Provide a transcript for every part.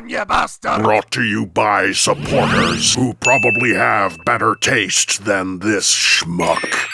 on, you bastard! Brought to you by supporters who probably have better taste than this schmuck.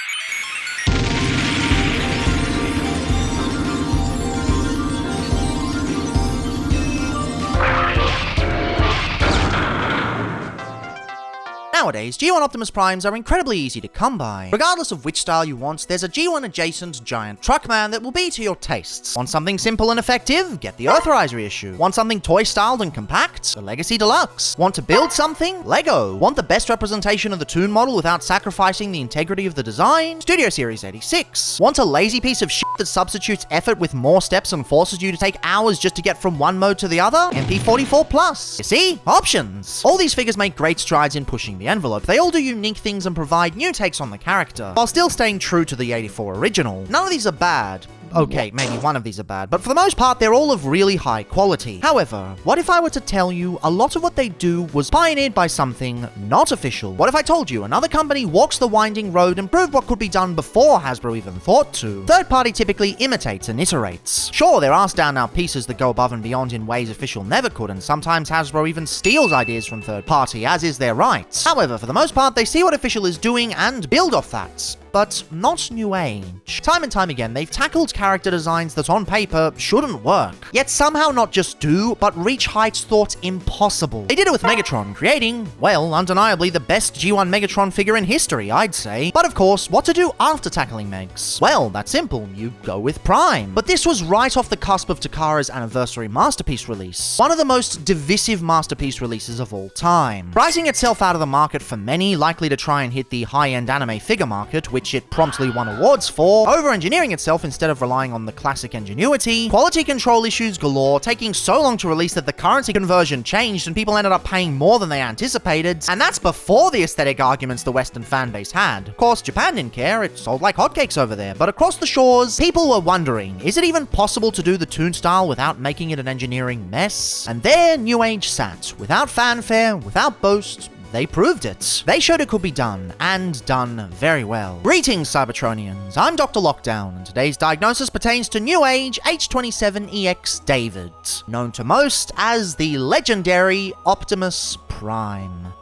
Nowadays, G1 Optimus Primes are incredibly easy to come by. Regardless of which style you want, there's a G1 adjacent giant truckman that will be to your tastes. Want something simple and effective? Get the Earthrise reissue. Want something toy-styled and compact? The Legacy Deluxe. Want to build something? Lego. Want the best representation of the Toon model without sacrificing the integrity of the design? Studio Series 86. Want a lazy piece of shit that substitutes effort with more steps and forces you to take hours just to get from one mode to the other? MP44 Plus. You see? Options. All these figures make great strides in pushing the envelope. They all do unique things and provide new takes on the character, while still staying true to the 84 original. None of these are bad. Okay, maybe one of these are bad, but for the most part, they're all of really high quality. However, what if I were to tell you a lot of what they do was pioneered by something not official? What if I told you another company walks the winding road and proved what could be done before Hasbro even thought to? Third party typically imitates and iterates. Sure, there are standout pieces that go above and beyond in ways official never could, and sometimes Hasbro even steals ideas from third party, as is their right. However, for the most part, they see what official is doing and build off that. But not NewAge. Time and time again, they've tackled character designs that on paper shouldn't work, yet somehow not just do, but reach heights thought impossible. They did it with Megatron, creating, well, undeniably the best G1 Megatron figure in history, I'd say. But of course, what to do after tackling Megs? Well, that's simple, you go with Prime. But this was right off the cusp of Takara's anniversary masterpiece release, one of the most divisive masterpiece releases of all time. Pricing itself out of the market for many, likely to try and hit the high-end anime figure market, which it promptly won awards for, over-engineering itself instead of relying on the classic ingenuity, quality control issues galore, taking so long to release that the currency conversion changed and people ended up paying more than they anticipated, and that's before the aesthetic arguments the Western fanbase had. Of course, Japan didn't care, it sold like hotcakes over there, but across the shores, people were wondering, is it even possible to do the Toon style without making it an engineering mess? And there NewAge sat, without fanfare, without boast. They proved it. They showed it could be done, and done very well. Greetings, Cybertronians. I'm DrLockdown, and today's diagnosis pertains to NewAge H27EX David, known to most as the legendary Optimus Prime.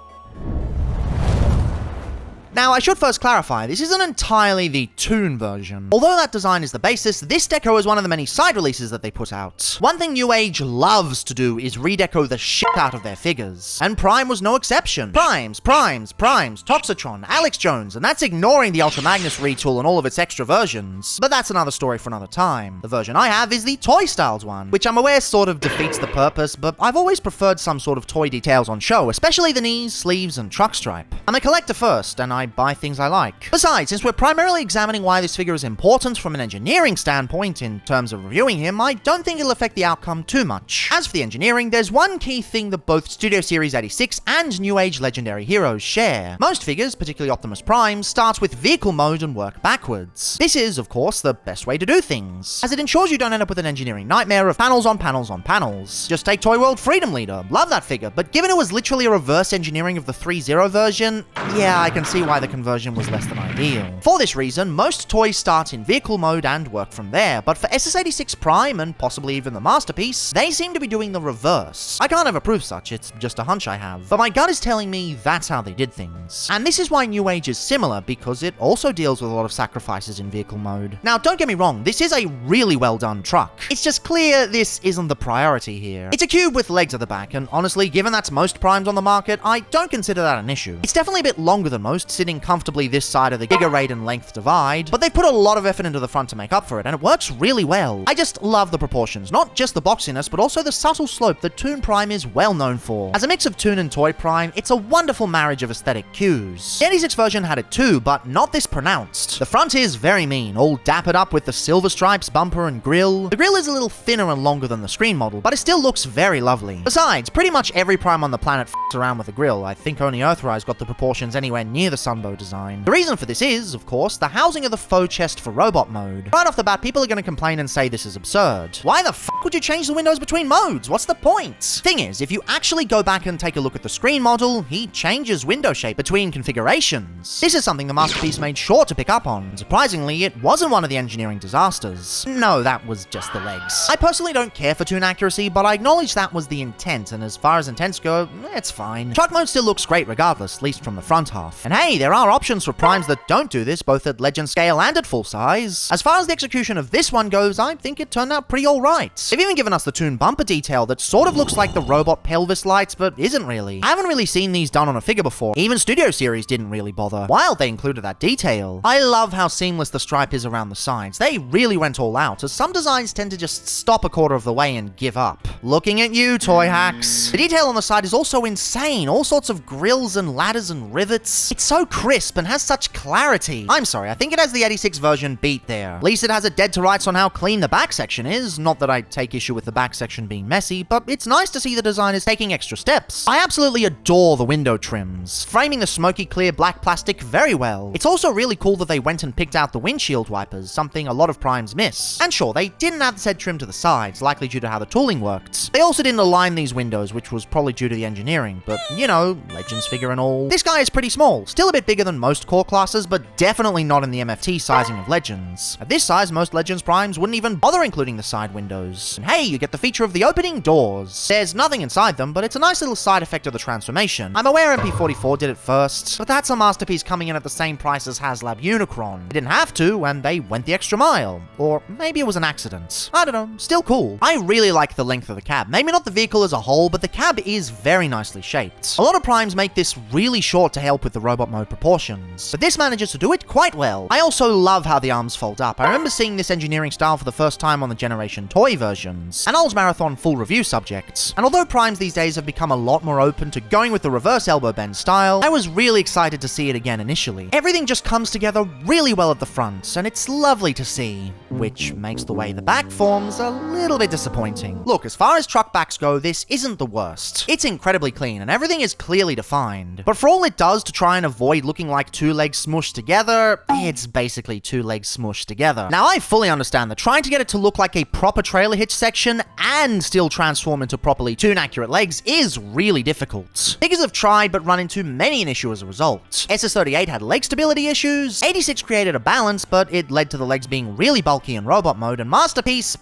Now, I should first clarify, this isn't entirely the Toon version. Although that design is the basis, this deco is one of the many side releases that they put out. One thing NewAge loves to do is redeco the shit out of their figures, and Prime was no exception. Primes, Toxitron, Alex Jones, and that's ignoring the Ultra Magnus retool and all of its extra versions. But that's another story for another time. The version I have is the Toy Styles one, which I'm aware sort of defeats the purpose, but I've always preferred some sort of toy details on show, especially the knees, sleeves, and truck stripe. I'm a collector first, and I buy things I like. Besides, since we're primarily examining why this figure is important from an engineering standpoint in terms of reviewing him, I don't think it'll affect the outcome too much. As for the engineering, there's one key thing that both Studio Series 86 and NewAge Legendary Heroes share. Most figures, particularly Optimus Prime, start with vehicle mode and work backwards. This is, of course, the best way to do things, as it ensures you don't end up with an engineering nightmare of panels on panels on panels. Just take Toy World Freedom Leader. Love that figure, but given it was literally a reverse engineering of the 3.0 version, yeah, I can see why the conversion was less than ideal. For this reason, most toys start in vehicle mode and work from there, but for SS86 Prime, and possibly even the Masterpiece, they seem to be doing the reverse. I can't ever prove such, it's just a hunch I have, but my gut is telling me that's how they did things. And this is why NewAge is similar, because it also deals with a lot of sacrifices in vehicle mode. Now, don't get me wrong, this is a really well done truck. It's just clear this isn't the priority here. It's a cube with legs at the back, and honestly, given that's most Primes on the market, I don't consider that an issue. It's definitely a bit longer than most, sitting comfortably this side of the Giga Raiden length divide, but they put a lot of effort into the front to make up for it, and it works really well. I just love the proportions, not just the boxiness, but also the subtle slope that Toon Prime is well known for. As a mix of Toon and Toy Prime, it's a wonderful marriage of aesthetic cues. The 86 version had it too, but not this pronounced. The front is very mean, all dappered up with the silver stripes, bumper, and grille. The grille is a little thinner and longer than the screen model, but it still looks very lovely. Besides, pretty much every Prime on the planet f***s around with a grille. I think only Earthrise got the proportions anywhere near the size Sunbow design. The reason for this is, of course, the housing of the faux chest for robot mode. Right off the bat, people are going to complain and say this is absurd. Why the fuck would you change the windows between modes? What's the point? Thing is, if you actually go back and take a look at the screen model, he changes window shape between configurations. This is something the Masterpiece made sure to pick up on. Surprisingly, it wasn't one of the engineering disasters. No, that was just the legs. I personally don't care for toon accuracy, but I acknowledge that was the intent, and as far as intents go, it's fine. Truck mode still looks great regardless, at least from the front half. And hey, there are options for primes that don't do this, both at legend scale and at full size. As far as the execution of this one goes, I think it turned out pretty alright. They've even given us the toon bumper detail that sort of looks like the robot pelvis lights, but isn't really. I haven't really seen these done on a figure before. Even Studio Series didn't really bother. Wild they included that detail. I love how seamless the stripe is around the sides. They really went all out, as some designs tend to just stop a quarter of the way and give up. Looking at you, toy hacks. The detail on the side is also insane. All sorts of grills and ladders and rivets. It's so crisp and has such clarity. I'm sorry, I think it has the 86 version beat there. At least it has it dead to rights on how clean the back section is. Not that I take issue with the back section being messy, but it's nice to see the designers taking extra steps. I absolutely adore the window trims, framing the smoky clear black plastic very well. It's also really cool that they went and picked out the windshield wipers, something a lot of primes miss. And sure, they didn't add said trim to the sides, likely due to how the tooling worked. They also didn't align these windows, which was probably due to the engineering, but you know, Legends figure and all. This guy is pretty small, still a bit bigger than most core classes, but definitely not in the MFT sizing of Legends. At this size, most Legends primes wouldn't even bother including the side windows. And hey, you get the feature of the opening doors. There's nothing inside them, but it's a nice little side effect of the transformation. I'm aware MP44 did it first, but that's a Masterpiece coming in at the same price as HasLab Unicron. They didn't have to, and they went the extra mile. Or maybe it was an accident. I don't know, still cool. I really like the length of the cab. Maybe not the vehicle as a whole, but the cab is very nicely shaped. A lot of primes make this really short to help with the robot mode proportions, but this manages to do it quite well. I also love how the arms fold up. I remember seeing this engineering style for the first time on the Generation Toy versions, an Olds Marathon full review subject. And although primes these days have become a lot more open to going with the reverse elbow bend style, I was really excited to see it again initially. Everything just comes together really well at the front, and it's lovely to see, which makes the way the back forms a little bit disappointing. Look, as far as truck backs go, this isn't the worst. It's incredibly clean, and everything is clearly defined. But for all it does to try and avoid looking like two legs smushed together, it's basically two legs smushed together. Now, I fully understand that trying to get it to look like a proper trailer hitch section and still transform into properly toon-accurate legs is really difficult. Figures have tried, but run into many an issue as a result. SS38 had leg stability issues, 86 created a balance, but it led to the legs being really bulky in robot mode, and Masterpiece,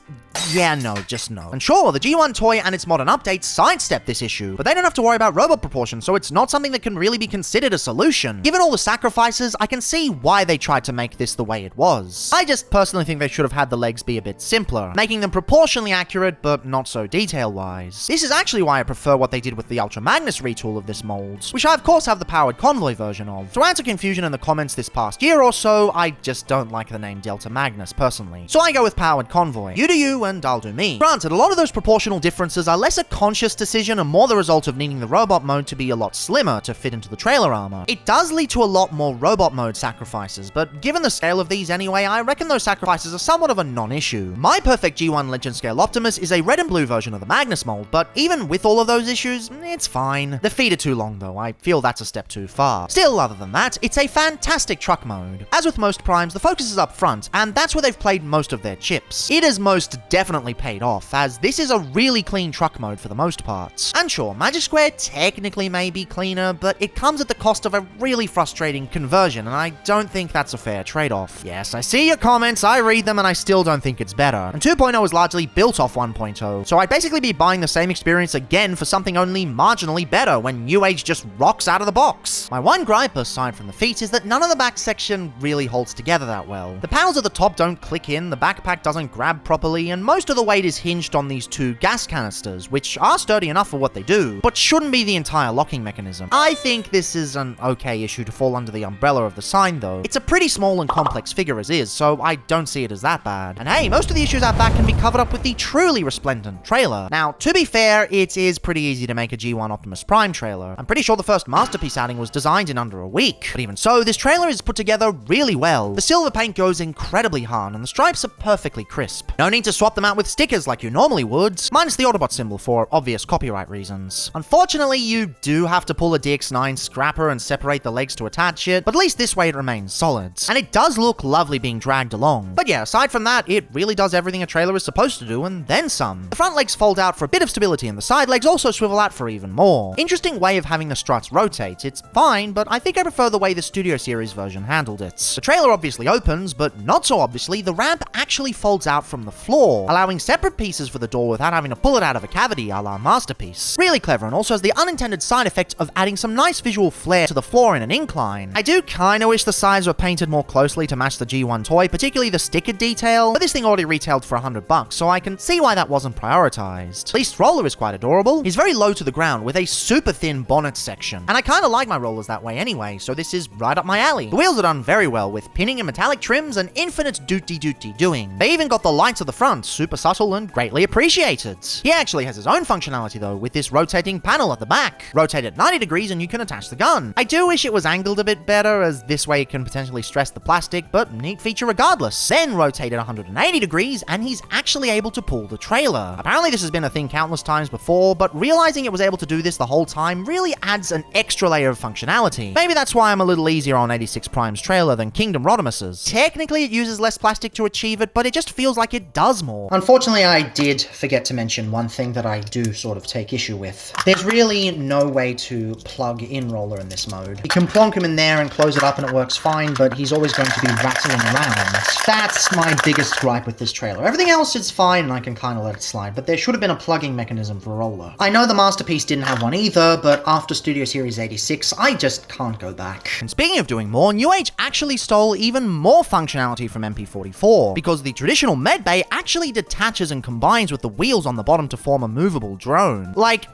yeah, no, just no. And sure, the G1 toy and its modern updates sidestep this issue, but they don't have to worry about robot proportions, so it's not something that can really be considered a solution. Given all the sacrifices, I can see why they tried to make this the way it was. I just personally think they should have had the legs be a bit simpler, making them proportionally accurate, but not so detail-wise. This is actually why I prefer what they did with the Ultra Magnus retool of this mold, which I of course have the powered convoy version of. To answer confusion in the comments this past year or so, I just don't like the name Delta Magnus personally. So I go with powered convoy. You do you, and I'll do me. Granted, a lot of those proportional differences are less a conscious decision and more the result of needing the robot mode to be a lot slimmer to fit into the trailer armor. It does lead to a lot more robot mode sacrifices, but given the scale of these anyway, I reckon those sacrifices are somewhat of a non-issue. My perfect G1 Legend Scale Optimus is a red and blue version of the Magnus mold, but even with all of those issues, it's fine. The feet are too long though, I feel that's a step too far. Still, other than that, it's a fantastic truck mode. As with most primes, the focus is up front, and that's where they've played most of their chips. It has most definitely paid off, as this is a really clean truck mode for the most part. And sure, Magic Square technically may be cleaner, but it comes at the cost of a really frustrating conversion, and I don't think that's a fair trade-off. Yes, I see your comments, I read them, and I still don't think it's better. And 2.0 is largely built off 1.0, so I'd basically be buying the same experience again for something only marginally better when NewAge just rocks out of the box. My one gripe, aside from the feet, is that none of the back section really holds together that well. The panels at the top don't click in, the backpack doesn't grab properly, and most of the weight is hinged on these two gas canisters, which are sturdy enough for what they do, but shouldn't be the entire locking mechanism. I think this is an okay issue to fall under the umbrella of the sign though. It's a pretty small and complex figure as is, so I don't see it as that bad. And hey, most of the issues out back can be covered up with the truly resplendent trailer. Now, to be fair, it is pretty easy to make a G1 Optimus Prime trailer. I'm pretty sure the first Masterpiece outing was designed in under a week, but even so, this trailer is put together really well. The silver paint goes incredibly hard, and the stripes are perfectly crisp. No need to swap them out with stickers like you normally would, minus the Autobot symbol for obvious copyright reasons. Unfortunately, you do have to pull a DX9 scrapper and separate the legs to attach it, but at least this way it remains solid. And it does look lovely being dragged along. But yeah, aside from that, it really does everything a trailer is supposed to do, and then some. The front legs fold out for a bit of stability, and the side legs also swivel out for even more. Interesting way of having the struts rotate. It's fine, but I think I prefer the way the Studio Series version handled it. The trailer obviously opens, but not so obviously, the ramp actually folds out from the floor, allowing separate pieces for the door without having to pull it out of a cavity a la Masterpiece. Really clever, and also has the unintended side effect of adding some nice visual flair to the floor in an incline. I do kinda wish the sides were painted more closely to match the G1 toy, particularly the sticker detail, but this thing already retailed for $100, so I can see why that wasn't prioritized. At least Roller is quite adorable. He's very low to the ground with a super thin bonnet section, and I kinda like my rollers that way anyway, so this is right up my alley. The wheels are done very well with pinning and metallic trims and infinite doing. They even got the lights at the front, super subtle and greatly appreciated. He actually has his own functionality though, with this rotating panel at the back. Rotate it 90 degrees and you can attach the gun. I do wish it was angled a bit better, as this way it can potentially stress the plastic, but neat feature regardless. Then rotate it 180 degrees and he's actually able to pull the trailer. Apparently this has been a thing countless times before, but realizing it was able to do this the whole time really adds an extra layer of functionality. Maybe that's why I'm a little easier on 86 Prime's trailer than Kingdom Rodimus's. Technically it uses less plastic to achieve it, but it just feels like it does more. Unfortunately, I did forget to mention one thing that I do sort of take issue with. There's really no way to plug in Roller in this mode. You can plonk him in there and close it up and it works fine, but he's always going to be rattling around. That's my biggest gripe with this trailer. Everything else is fine and I can kind of let it slide, but there should have been a plugging mechanism for Roller. I know the Masterpiece didn't have one either, but after Studio Series 86, I just can't go back. And speaking of doing more, NewAge actually stole even more functionality from MP44, because the traditional medbay actually detaches and combines with the wheels on the bottom to form a movable drone. Like,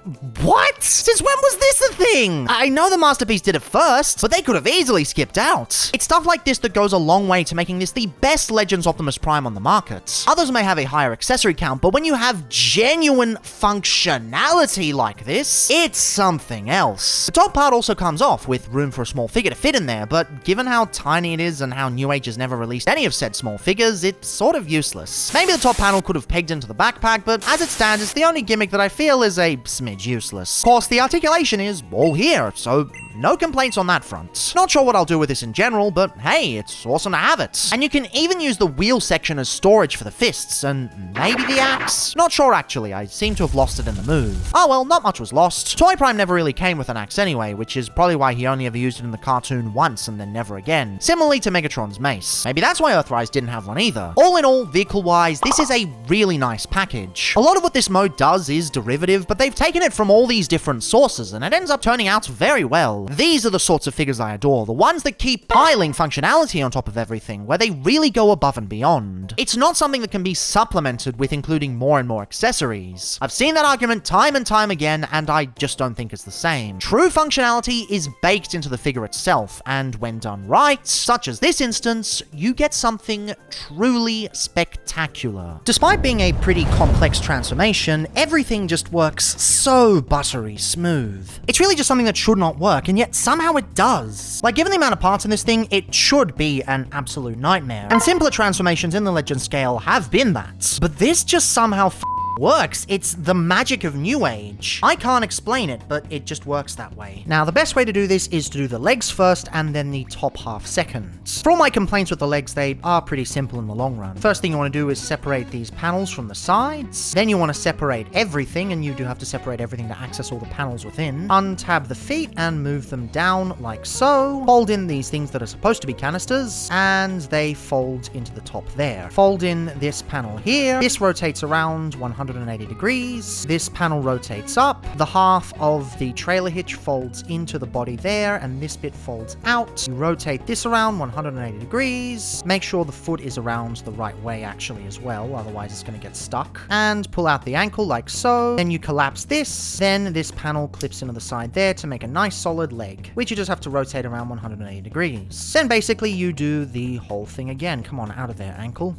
what? Since when was this a thing? I know the Masterpiece did it first, but they could have easily skipped out. It's stuff like this that goes a long way to making this the best Legends Optimus Prime on the market. Others may have a higher accessory count, but when you have genuine functionality like this, it's something else. The top part also comes off, with room for a small figure to fit in there, but given how tiny it is and how NewAge has never released any of said small figures, it's sort of useless. Maybe the top panel could have pegged into the backpack, but as it stands, it's the only gimmick that I feel is a smidge useless. Of course, the articulation is all here, so no complaints on that front. Not sure what I'll do with this in general, but hey, it's awesome to have it. And you can even use the wheel section as storage for the fists, and maybe the axe? Not sure actually, I seem to have lost it in the move. Oh well, not much was lost. Toy Prime never really came with an axe anyway, which is probably why he only ever used it in the cartoon once and then never again. Similarly to Megatron's mace. Maybe that's why Earthrise didn't have one either. All in all, vehicle-wise, this is a really nice package. A lot of what this mode does is derivative, but they've taken it from all these different sources, and it ends up turning out very well. These are the sorts of figures I adore, the ones that keep piling functionality on top of everything, where they really go above and beyond. It's not something that can be supplemented with including more and more accessories. I've seen that argument time and time again, and I just don't think it's the same. True functionality is baked into the figure itself, and when done right, such as this instance, you get something truly spectacular. Despite being a pretty complex transformation, everything just works so buttery smooth. It's really just something that should not work, and yet somehow it does. Like, given the amount of parts in this thing, it should be an absolute nightmare. And simpler transformations in the Legend scale have been that. But this just somehow works. It's the magic of NewAge. I can't explain it, but it just works that way. Now, the best way to do this is to do the legs first and then the top half second. For all my complaints with the legs, they are pretty simple in the long run. First thing you want to do is separate these panels from the sides. Then you want to separate everything, and you do have to separate everything to access all the panels within. Untab the feet and move them down like so. Fold in these things that are supposed to be canisters, and they fold into the top there. Fold in this panel here. This rotates around 180 degrees. This panel rotates up. The half of the trailer hitch folds into the body there, and this bit folds out. You rotate this around 180 degrees. Make sure the foot is around the right way actually as well, otherwise it's going to get stuck. And pull out the ankle like so. Then you collapse this. Then this panel clips into the side there to make a nice solid leg, which you just have to rotate around 180 degrees. Then basically you do the whole thing again. Come on, out of there, ankle.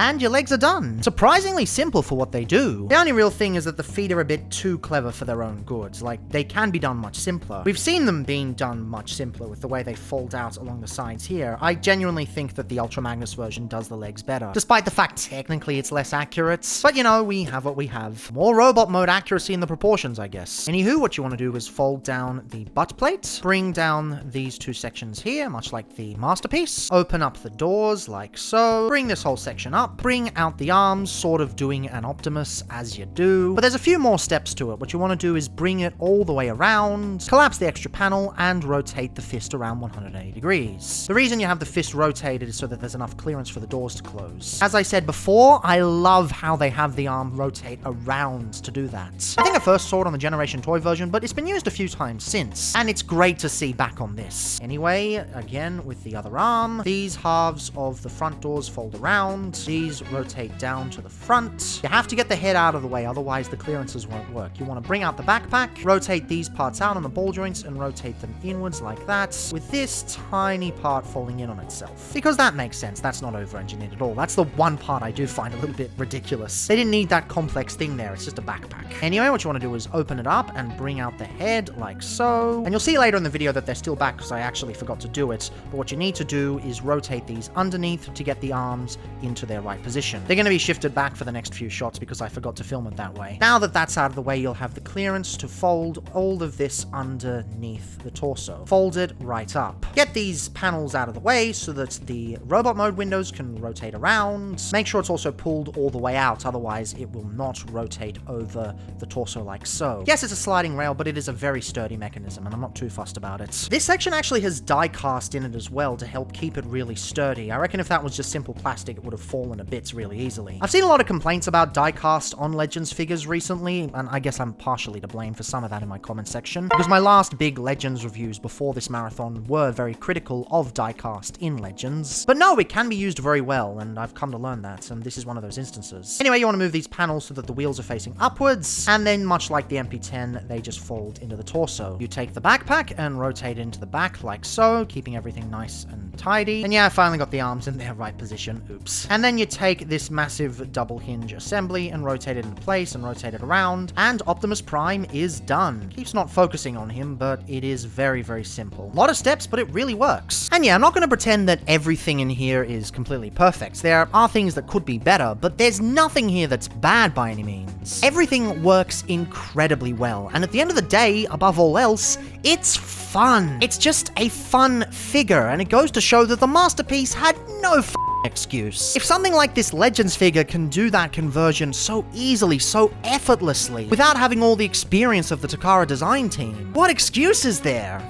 and your legs are done. Surprisingly simple for what they do. The only real thing is that the feet are a bit too clever for their own good. Like, they can be done much simpler. We've seen them being done much simpler with the way they fold out along the sides here. I genuinely think that the Ultra Magnus version does the legs better, despite the fact technically it's less accurate. But you know, we have what we have. More robot mode accuracy in the proportions, I guess. Anywho, what you want to do is fold down the butt plate, bring down these two sections here, much like the masterpiece, open up the doors like so, bring this whole section up, bring out the arms, sort of doing an Optimus as you do. But there's a few more steps to it. What you want to do is bring it all the way around, collapse the extra panel, and rotate the fist around 180 degrees. The reason you have the fist rotated is so that there's enough clearance for the doors to close. As I said before, I love how they have the arm rotate around to do that. I think I first saw it on the Generation Toy version, but it's been used a few times since, and it's great to see back on this. Anyway, again, with the other arm, these halves of the front doors fold around, these rotate down to the front. You have to get the head out of the way, otherwise the clearances won't work. You want to bring out the backpack, rotate these parts out on the ball joints, and rotate them inwards like that, with this tiny part folding in on itself. Because that makes sense, that's not over-engineered at all. That's the one part I do find a little bit ridiculous. They didn't need that complex thing there, it's just a backpack. Anyway, what you want to do is open it up and bring out the head like so. And you'll see later in the video that they're still back because I actually forgot to do it. But what you need to do is rotate these underneath to get the arms into their right position. They're going to be shifted back for the next few shots because I forgot to film it that way. Now that that's out of the way, you'll have the clearance to fold all of this underneath the torso. Fold it right up. Get these panels out of the way so that the robot mode windows can rotate around. Make sure it's also pulled all the way out, otherwise it will not rotate over the torso like so. Yes, it's a sliding rail, but it is a very sturdy mechanism, and I'm not too fussed about it. This section actually has die cast in it as well to help keep it really sturdy. I reckon if that was just simple plastic, it would have fallen to bits really easily. I've seen a lot of complaints about die cast on Legends figures recently, and I guess I'm partially to blame for some of that in my comment section, because my last big Legends reviews before this marathon were very critical of die cast in Legends. But no, it can be used very well, and I've come to learn that, and this is one of those instances. Anyway, you want to move these panels so that the wheels are facing upwards, and then much like the MP10, they just fold into the torso. You take the backpack and rotate into the back like so, keeping everything nice and tidy. And yeah, I finally got the arms in their right position. Oops. And then you take this massive double hinge assembly and rotate it into place and rotate it around, and Optimus Prime is done. Keeps not focusing on him, but it is very, very simple. A lot of steps, but it really works. And yeah, I'm not going to pretend that everything in here is completely perfect. There are things that could be better, but there's nothing here that's bad by any means. Everything works incredibly well, and at the end of the day, above all else, it's fun. It's just a fun figure, and it goes to show that the masterpiece had no excuse. If something like this Legends figure can do that conversion so easily, so effortlessly, without having all the experience of the Takara design team, what excuse is there?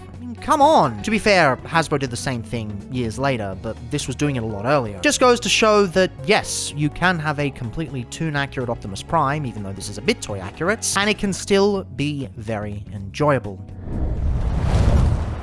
Come on. To be fair, Hasbro did the same thing years later, but this was doing it a lot earlier. Just goes to show that, yes, you can have a completely toon-accurate Optimus Prime, even though this is a bit toy-accurate, and it can still be very enjoyable.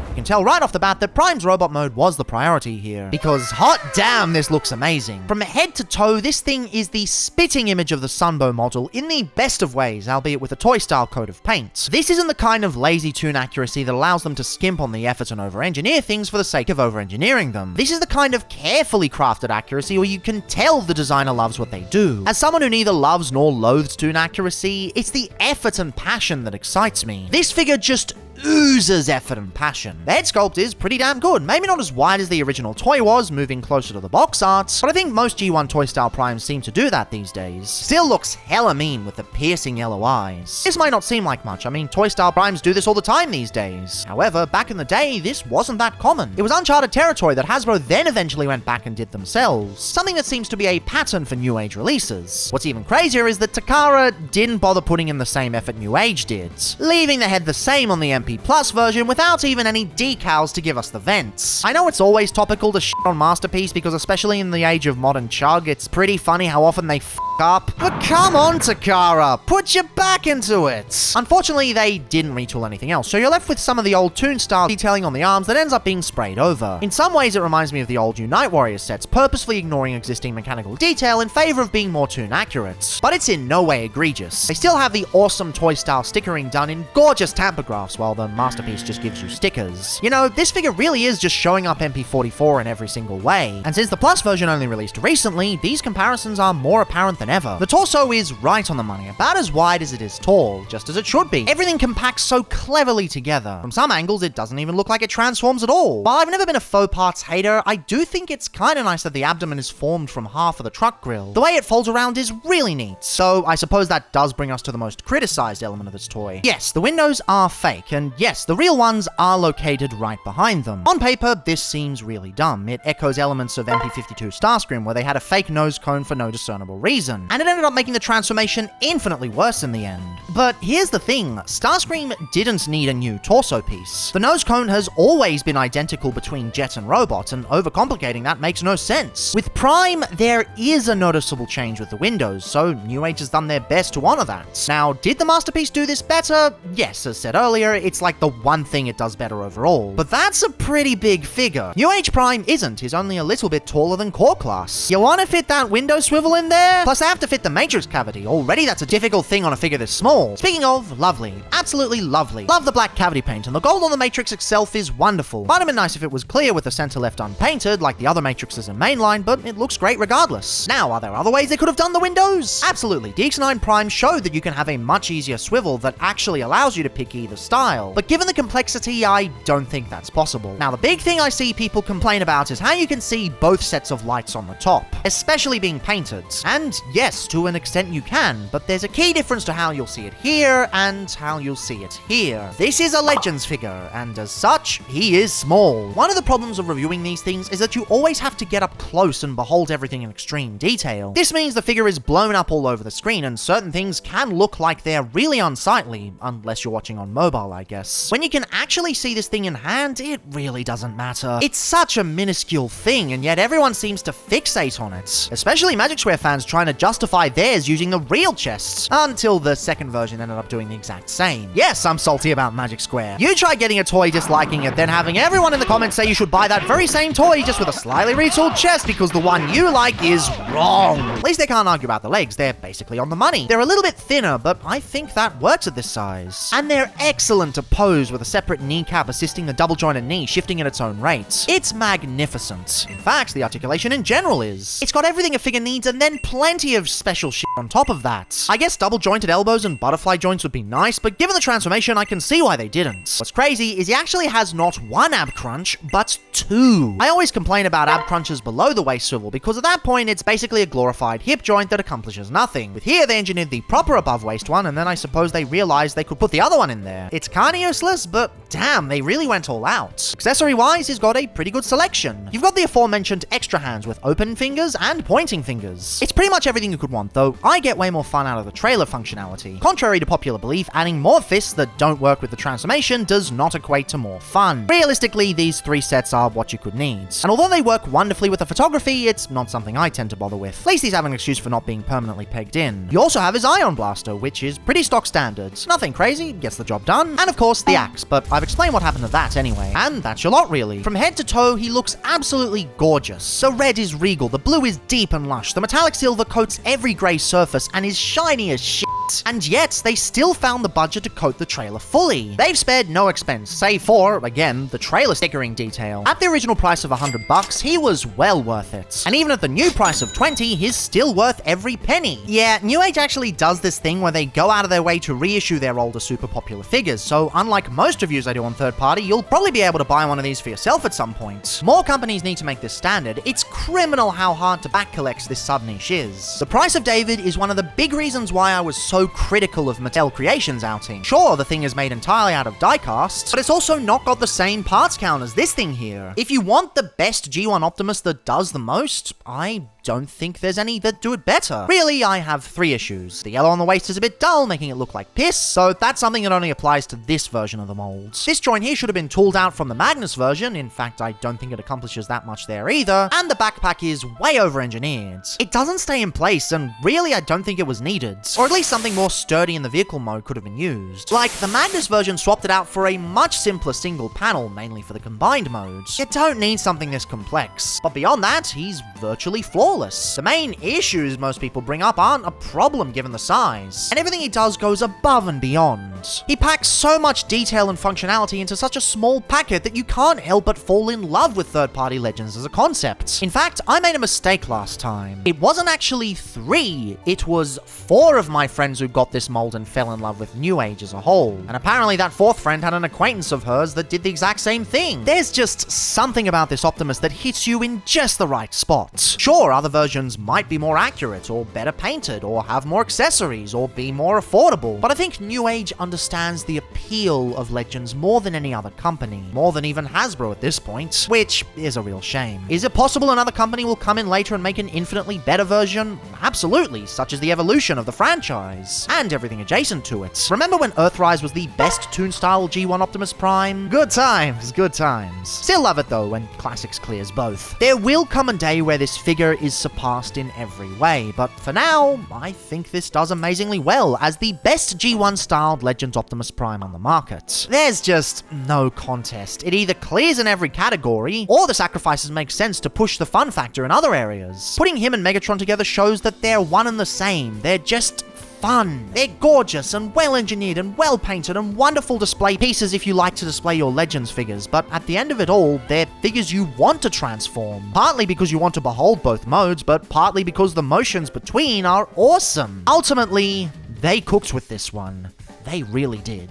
You can tell right off the bat that Prime's robot mode was the priority here, because hot damn, this looks amazing. From head to toe, this thing is the spitting image of the Sunbow model in the best of ways, albeit with a toy-style coat of paint. This isn't the kind of lazy toon accuracy that allows them to skimp on the effort and over-engineer things for the sake of over-engineering them. This is the kind of carefully crafted accuracy where you can tell the designer loves what they do. As someone who neither loves nor loathes toon accuracy, it's the effort and passion that excites me. This figure just oozes effort and passion. The head sculpt is pretty damn good. Maybe not as wide as the original toy was, moving closer to the box art, but I think most G1 toy style primes seem to do that these days. Still looks hella mean with the piercing yellow eyes. This might not seem like much. I mean, toy style primes do this all the time these days. However, back in the day, this wasn't that common. It was uncharted territory that Hasbro then eventually went back and did themselves. Something that seems to be a pattern for NewAge releases. What's even crazier is that Takara didn't bother putting in the same effort NewAge did, leaving the head the same on the MP Plus version without even any decals to give us the vents. I know it's always topical to shit on Masterpiece because especially in the age of modern chug, it's pretty funny how often they f up. But come on, Takara, put your back into it. Unfortunately, they didn't retool anything else, so you're left with some of the old toon style detailing on the arms that ends up being sprayed over. In some ways, it reminds me of the old Unite Warriors sets, purposefully ignoring existing mechanical detail in favor of being more toon accurate. But it's in no way egregious. They still have the awesome toy style stickering done in gorgeous tamper graphs, while the Masterpiece just gives you stickers. You know, this figure really is just showing up MP44 in every single way, and since the Plus version only released recently, these comparisons are more apparent than ever. The torso is right on the money, about as wide as it is tall, just as it should be. Everything compacts so cleverly together. From some angles, it doesn't even look like it transforms at all. While I've never been a faux parts hater, I do think it's kinda nice that the abdomen is formed from half of the truck grille. The way it folds around is really neat, so I suppose that does bring us to the most criticized element of this toy. Yes, the windows are fake, and yes, the real ones are located right behind them. On paper, this seems really dumb. It echoes elements of MP52 Starscream, where they had a fake nose cone for no discernible reason, and it ended up making the transformation infinitely worse in the end. But here's the thing, Starscream didn't need a new torso piece. The nose cone has always been identical between Jet and Robot, and overcomplicating that makes no sense. With Prime, there is a noticeable change with the windows, so NewAge has done their best to honor that. Now, did the Masterpiece do this better? Yes, as said earlier, it's like the one thing it does better overall. But that's a pretty big figure. NewAge Prime isn't, he's only a little bit taller than Core Class. You wanna fit that window swivel in there? Plus, I have to fit the Matrix cavity. Already that's a difficult thing on a figure this small. Speaking of, lovely. Absolutely lovely. Love the black cavity paint, and the gold on the Matrix itself is wonderful. Might have been nice if it was clear with the center left unpainted, like the other Matrixes in mainline, but it looks great regardless. Now, are there other ways they could have done the windows? Absolutely. DX9 Prime showed that you can have a much easier swivel that actually allows you to pick either style. But given the complexity, I don't think that's possible. Now, the big thing I see people complain about is how you can see both sets of lights on the top, especially being painted. And yes, to an extent you can, but there's a key difference to how you'll see it here and how you'll see it here. This is a Legends figure, and as such, he is small. One of the problems of reviewing these things is that you always have to get up close and behold everything in extreme detail. This means the figure is blown up all over the screen, and certain things can look like they're really unsightly, unless you're watching on mobile, I guess. When you can actually see this thing in hand, it really doesn't matter. It's such a minuscule thing, and yet everyone seems to fixate on it. Especially Magic Square fans trying to justify theirs using the real chests, until the second version ended up doing the exact same. Yes, I'm salty about Magic Square. You try getting a toy, disliking it, then having everyone in the comments say you should buy that very same toy just with a slightly retooled chest because the one you like is wrong. At least they can't argue about the legs, they're basically on the money. They're a little bit thinner, but I think that works at this size. And they're excellent to pose with a separate kneecap assisting the double jointed knee shifting at its own rate. It's magnificent. In fact, the articulation in general is. It's got everything a figure needs and then plenty of special shit on top of that. I guess double jointed elbows and butterfly joints would be nice, but given the transformation, I can see why they didn't. What's crazy is he actually has not one ab crunch, but two. I always complain about ab crunches below the waist swivel because at that point it's basically a glorified hip joint that accomplishes nothing. With here they engineered the proper above waist one, and then I suppose they realized they could put the other one in there. It's kinda useless, but damn, they really went all out. Accessory wise, he's got a pretty good selection. You've got the aforementioned extra hands with open fingers and pointing fingers. It's pretty much everything you could want, though I get way more fun out of the trailer functionality. Contrary to popular belief, adding more fists that don't work with the transformation does not equate to more fun. Realistically, these three sets are what you could need. And although they work wonderfully with the photography, it's not something I tend to bother with. At least he's having an excuse for not being permanently pegged in. You also have his Ion Blaster, which is pretty stock standard. Nothing crazy, gets the job done. And of course, the axe, but I've explained what happened to that anyway. And that's your lot, really. From head to toe, he looks absolutely gorgeous. The red is regal, the blue is deep and lush, the metallic silver coats every grey surface and is shiny as shit. And yet, they still found the budget to coat the trailer fully. They've spared no expense, save for, again, the trailer stickering detail. At the original price of $100, he was well worth it. And even at the new price of $20, he's still worth every penny. Yeah, NewAge actually does this thing where they go out of their way to reissue their older super popular figures, so unlike most reviews I do on third party, you'll probably be able to buy one of these for yourself at some point. More companies need to make this standard. It's criminal how hard to back collect this sub-niche is. The price of David is one of the big reasons why I was so critical of Mattel Creations outing. Sure, the thing is made entirely out of diecast, but it's also not got the same parts count as this thing here. If you want the best G1 Optimus that does the most, I don't think there's any that do it better. Really, I have three issues. The yellow on the waist is a bit dull, making it look like piss, so that's something that only applies to this version of the molds. This joint here should have been tooled out from the Magnus version, in fact I don't think it accomplishes that much there either, and the backpack is way over-engineered. It doesn't stay in place, and really I don't think it was needed. Or at least something more sturdy in the vehicle mode could have been used. Like, the Magnus version swapped it out for a much simpler single panel, mainly for the combined modes. You don't need something this complex. But beyond that, he's virtually flawless. flawless. The main issues most people bring up aren't a problem given the size, and everything he does goes above and beyond. He packs so much detail and functionality into such a small packet that you can't help but fall in love with third-party Legends as a concept. In fact, I made a mistake last time. It wasn't actually 3, it was 4 of my friends who got this mold and fell in love with NewAge as a whole. And apparently that 4th friend had an acquaintance of hers that did the exact same thing. There's just something about this Optimus that hits you in just the right spot. Sure, other versions might be more accurate, or better painted, or have more accessories, or be more affordable, but I think NewAge understands the appeal of Legends more than any other company, more than even Hasbro at this point, which is a real shame. Is it possible another company will come in later and make an infinitely better version? Absolutely, such as the evolution of the franchise, and everything adjacent to it. Remember when Earthrise was the best toon-style G1 Optimus Prime? Good times, good times. Still love it though when Classics clears both. There will come a day where this figure is surpassed in every way, but for now, I think this does amazingly well as the best G1-styled Legends Optimus Prime on the market. There's just no contest. It either clears in every category, or the sacrifices make sense to push the fun factor in other areas. Putting him and Megatron together shows that they're one and the same. They're just fun. They're gorgeous and well-engineered and well-painted and wonderful display pieces if you like to display your Legends figures, but at the end of it all, they're figures you want to transform. Partly because you want to behold both modes, but partly because the motions between are awesome. Ultimately, they cooked with this one. They really did.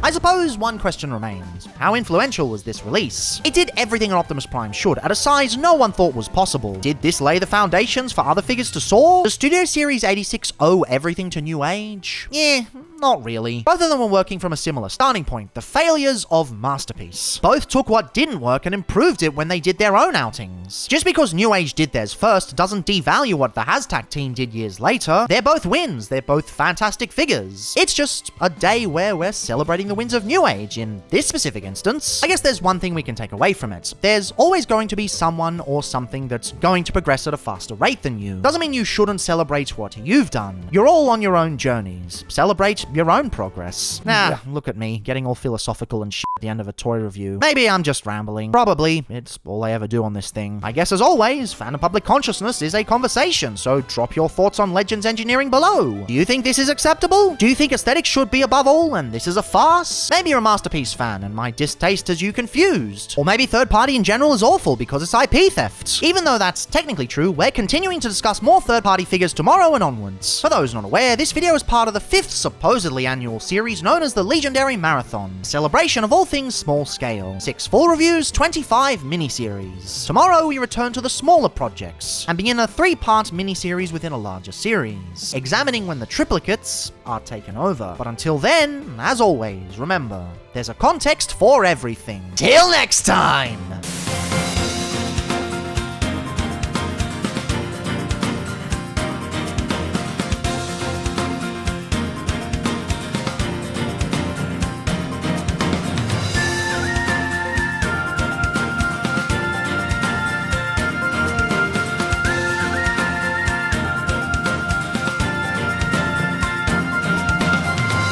I suppose one question remains. How influential was this release? It did everything an Optimus Prime should, at a size no one thought was possible. Did this lay the foundations for other figures to soar? Does Studio Series 86 owe everything to NewAge? Yeah, not really. Both of them were working from a similar starting point, the failures of Masterpiece. Both took what didn't work and improved it when they did their own outings. Just because NewAge did theirs first doesn't devalue what the Hashtag team did years later. They're both wins, they're both fantastic figures. It's just a day where we're celebrating the wins of NewAge in this specific instance. I guess there's one thing we can take away from it. There's always going to be someone or something that's going to progress at a faster rate than you. Doesn't mean you shouldn't celebrate what you've done. You're all on your own journeys. Celebrate your own progress. Look at me, getting all philosophical and shit at the end of a toy review. Maybe I'm just rambling. Probably. It's all I ever do on this thing. I guess as always, fan of public consciousness is a conversation, so drop your thoughts on Legends engineering below. Do you think this is acceptable? Do you think aesthetics should be above all and this is a farce? Maybe you're a Masterpiece fan and my distaste has you confused. Or maybe third party in general is awful because it's IP theft. Even though that's technically true, we're continuing to discuss more third party figures tomorrow and onwards. For those not aware, this video is part of the 5th supposedly annual series known as the Legendary Marathon, a celebration of all things small scale. 6 full reviews, 25 miniseries. Tomorrow we return to the smaller projects and begin a 3-part miniseries within a larger series, examining when the triplicates are taken over. But until then, as always, remember, there's a context for everything. Till next time!